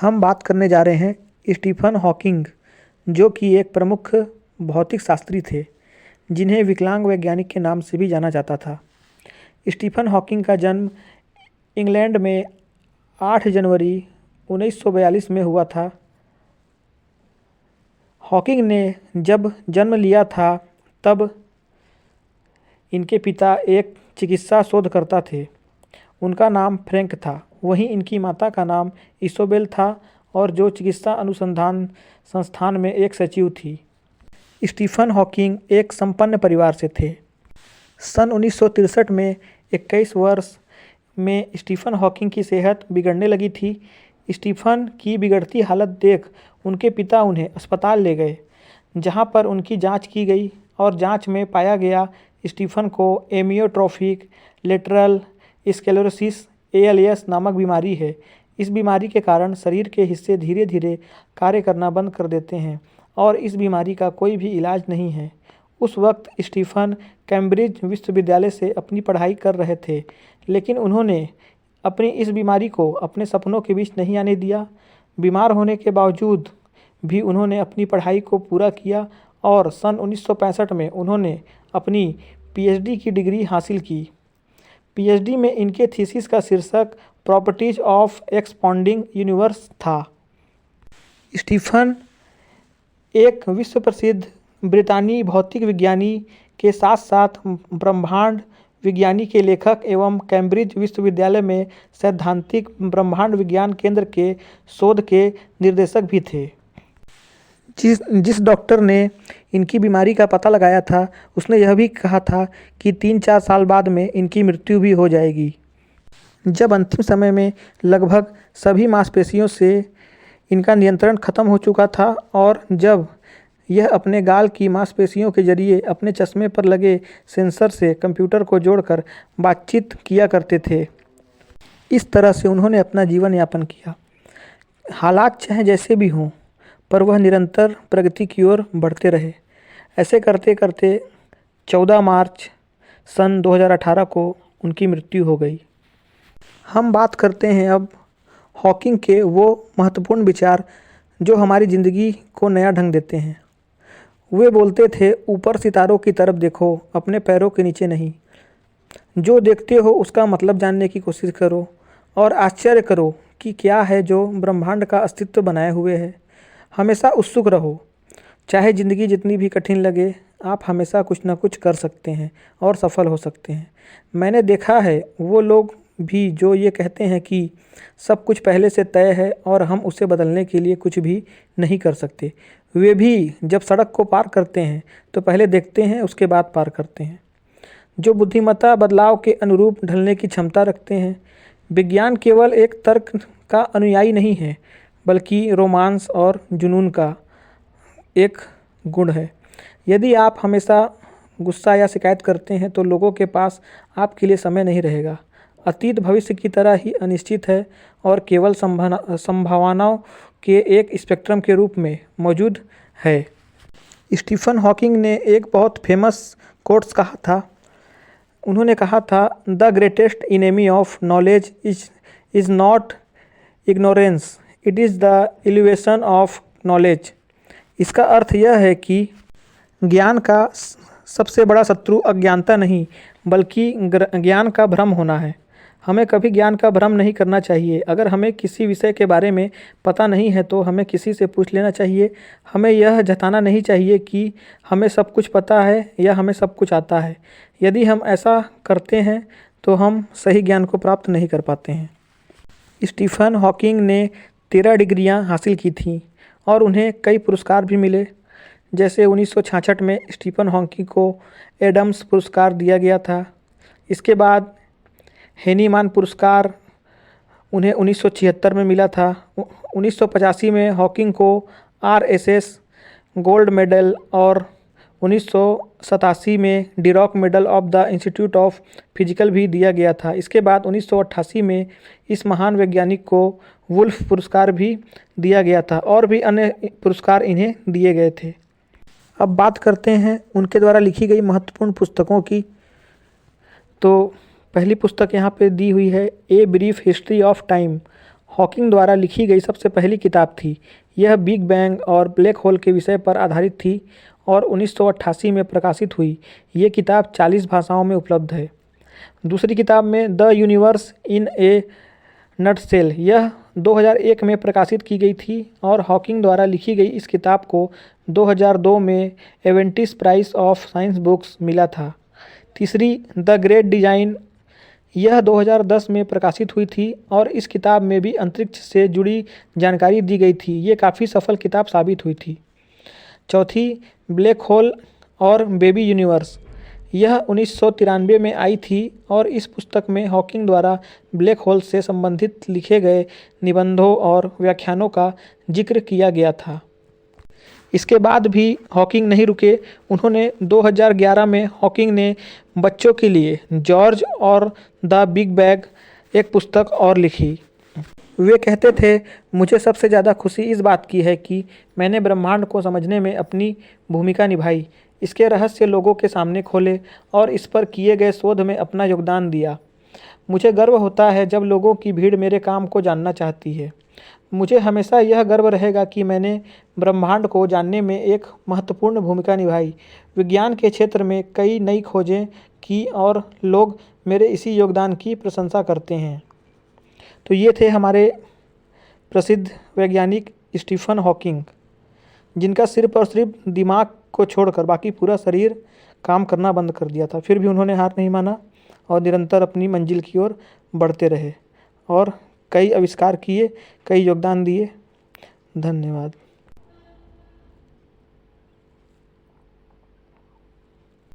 हम बात करने जा रहे हैं स्टीफन हॉकिंग, जो कि एक प्रमुख भौतिक शास्त्री थे जिन्हें विकलांग वैज्ञानिक के नाम से भी जाना जाता था। स्टीफन हॉकिंग का जन्म इंग्लैंड में 8 जनवरी 1942 में हुआ था। हॉकिंग ने जब जन्म लिया था तब इनके पिता एक चिकित्सा शोधकर्ता थे। उनका नाम फ्रैंक था। वहीं इनकी माता का नाम इसोबेल था और जो चिकित्सा अनुसंधान संस्थान में एक सचिव थी। स्टीफन हॉकिंग एक संपन्न परिवार से थे। सन 1963 में 21 वर्ष में स्टीफन हॉकिंग की सेहत बिगड़ने लगी थी। स्टीफन की बिगड़ती हालत देख उनके पिता उन्हें अस्पताल ले गए, जहां पर उनकी जांच की गई और जांच में पाया गया स्टीफन को एमियोट्रोफिक लेटरल स्क्लेरोसिस ALS नामक बीमारी है। इस बीमारी के कारण शरीर के हिस्से धीरे धीरे कार्य करना बंद कर देते हैं और इस बीमारी का कोई भी इलाज नहीं है। उस वक्त स्टीफन कैम्ब्रिज विश्वविद्यालय से अपनी पढ़ाई कर रहे थे, लेकिन उन्होंने अपनी इस बीमारी को अपने सपनों के बीच नहीं आने दिया। बीमार होने के बावजूद भी उन्होंने अपनी पढ़ाई को पूरा किया और सन 1965 में उन्होंने अपनी PhD की डिग्री हासिल की। PhD में इनके थीसिस का शीर्षक प्रॉपर्टीज ऑफ एक्सपांडिंग यूनिवर्स था। स्टीफन एक विश्व प्रसिद्ध ब्रितानी भौतिक विज्ञानी के साथ साथ ब्रह्मांड विज्ञानी के लेखक एवं कैम्ब्रिज विश्वविद्यालय में सैद्धांतिक ब्रह्मांड विज्ञान केंद्र के शोध के निर्देशक भी थे। जिस डॉक्टर ने इनकी बीमारी का पता लगाया था, उसने यह भी कहा था कि 3-4 साल बाद में इनकी मृत्यु भी हो जाएगी। जब अंतिम समय में लगभग सभी मांसपेशियों से इनका नियंत्रण खत्म हो चुका था और जब यह अपने गाल की मांसपेशियों के जरिए अपने चश्मे पर लगे सेंसर से कंप्यूटर को जोड़कर बातचीत किया करते थे। इस तरह से उन्होंने अपना जीवन यापन किया। हालात चाहे जैसे भी हों, पर वह निरंतर प्रगति की ओर बढ़ते रहे। ऐसे करते करते 14 मार्च सन 2018 को उनकी मृत्यु हो गई। हम बात करते हैं अब हॉकिंग के वो महत्वपूर्ण विचार जो हमारी ज़िंदगी को नया ढंग देते हैं। वे बोलते थे, ऊपर सितारों की तरफ देखो, अपने पैरों के नीचे नहीं। जो देखते हो उसका मतलब जानने की कोशिश करो और आश्चर्य करो कि क्या है जो ब्रह्मांड का अस्तित्व बनाए हुए है। हमेशा उत्सुक रहो। चाहे ज़िंदगी जितनी भी कठिन लगे, आप हमेशा कुछ न कुछ कर सकते हैं और सफल हो सकते हैं। मैंने देखा है वो लोग भी जो ये कहते हैं कि सब कुछ पहले से तय है और हम उसे बदलने के लिए कुछ भी नहीं कर सकते। वे भी जब सड़क को पार करते हैं तो पहले देखते हैं, उसके बाद पार करते हैं। जो बुद्धिमत्ता बदलाव के अनुरूप ढलने की क्षमता रखते हैं। विज्ञान केवल एक तर्क का अनुयायी नहीं है, बल्कि रोमांस और जुनून का एक गुण है। यदि आप हमेशा गुस्सा या शिकायत करते हैं तो लोगों के पास आपके लिए समय नहीं रहेगा। अतीत भविष्य की तरह ही अनिश्चित है और केवल संभावनाओं के एक स्पेक्ट्रम के रूप में मौजूद है। स्टीफन हॉकिंग ने एक बहुत फेमस कोट्स कहा था। उन्होंने कहा था, the greatest enemy of knowledge is not ignorance, it is the elevation of knowledge. इसका अर्थ यह है कि ज्ञान का सबसे बड़ा शत्रु अज्ञानता नहीं, बल्कि ज्ञान का भ्रम होना है। हमें कभी ज्ञान का भ्रम नहीं करना चाहिए। अगर हमें किसी विषय के बारे में पता नहीं है तो हमें किसी से पूछ लेना चाहिए। हमें यह जताना नहीं चाहिए कि हमें सब कुछ पता है या हमें सब कुछ आता है। यदि हम ऐसा करते हैं तो हम सही ज्ञान को प्राप्त नहीं कर पाते हैं। स्टीफन हॉकिंग ने 13 डिग्रियां हासिल की थीं और उन्हें कई पुरस्कार भी मिले। जैसे 1966 में स्टीफन हॉकिंग को एडम्स पुरस्कार दिया गया था। इसके बाद हेनीमान पुरस्कार उन्हें 1976 में मिला था। 1985 में हॉकिंग को RSS गोल्ड मेडल और 1987 में Dirac medal of the institute of physical भी दिया गया था। इसके बाद 1988 में इस महान वैज्ञानिक को वुल्फ पुरस्कार भी दिया गया था और भी अन्य पुरस्कार इन्हें दिए गए थे। अब बात करते हैं उनके द्वारा लिखी गई महत्वपूर्ण पुस्तकों की। तो पहली पुस्तक यहाँ पे दी हुई है, a brief history of time. Hawking द्वारा लिखी गई सबसे पहली किताब थी। यह बिग बैंग और ब्लैक होल के विषय पर आधारित थी और 1988 में प्रकाशित हुई। ये किताब 40 भाषाओं में उपलब्ध है। दूसरी किताब में the universe in A nutshell, यह 2001 में प्रकाशित की गई थी और हॉकिंग द्वारा लिखी गई इस किताब को 2002 में एवेंटिस प्राइज ऑफ साइंस बुक्स मिला था। तीसरी द ग्रेट डिजाइन, यह 2010 में प्रकाशित हुई थी और इस किताब में भी अंतरिक्ष से जुड़ी जानकारी दी गई थी। ये काफ़ी सफल किताब साबित हुई थी। चौथी ब्लैक होल और बेबी यूनिवर्स, यह 1993 में आई थी और इस पुस्तक में हॉकिंग द्वारा ब्लैक होल से संबंधित लिखे गए निबंधों और व्याख्यानों का जिक्र किया गया था। इसके बाद भी हॉकिंग नहीं रुके। उन्होंने 2011 में हॉकिंग ने बच्चों के लिए जॉर्ज और द बिग बैग एक पुस्तक और लिखी। वे कहते थे, मुझे सबसे ज़्यादा खुशी इस बात की है कि मैंने ब्रह्मांड को समझने में अपनी भूमिका निभाई, इसके रहस्य लोगों के सामने खोले और इस पर किए गए शोध में अपना योगदान दिया। मुझे गर्व होता है जब लोगों की भीड़ मेरे काम को जानना चाहती है। मुझे हमेशा यह गर्व रहेगा कि मैंने ब्रह्मांड को जानने में एक महत्वपूर्ण भूमिका निभाई। विज्ञान के क्षेत्र में कई नई खोजें की और लोग मेरे इसी योगदान की प्रशंसा करते हैं। तो ये थे हमारे प्रसिद्ध वैज्ञानिक स्टीफन हॉकिंग, जिनका सिर्फ और सिर्फ दिमाग को छोड़कर बाकी पूरा शरीर काम करना बंद कर दिया था। फिर भी उन्होंने हार नहीं माना और निरंतर अपनी मंजिल की ओर बढ़ते रहे और कई आविष्कार किए, कई योगदान दिए। धन्यवाद।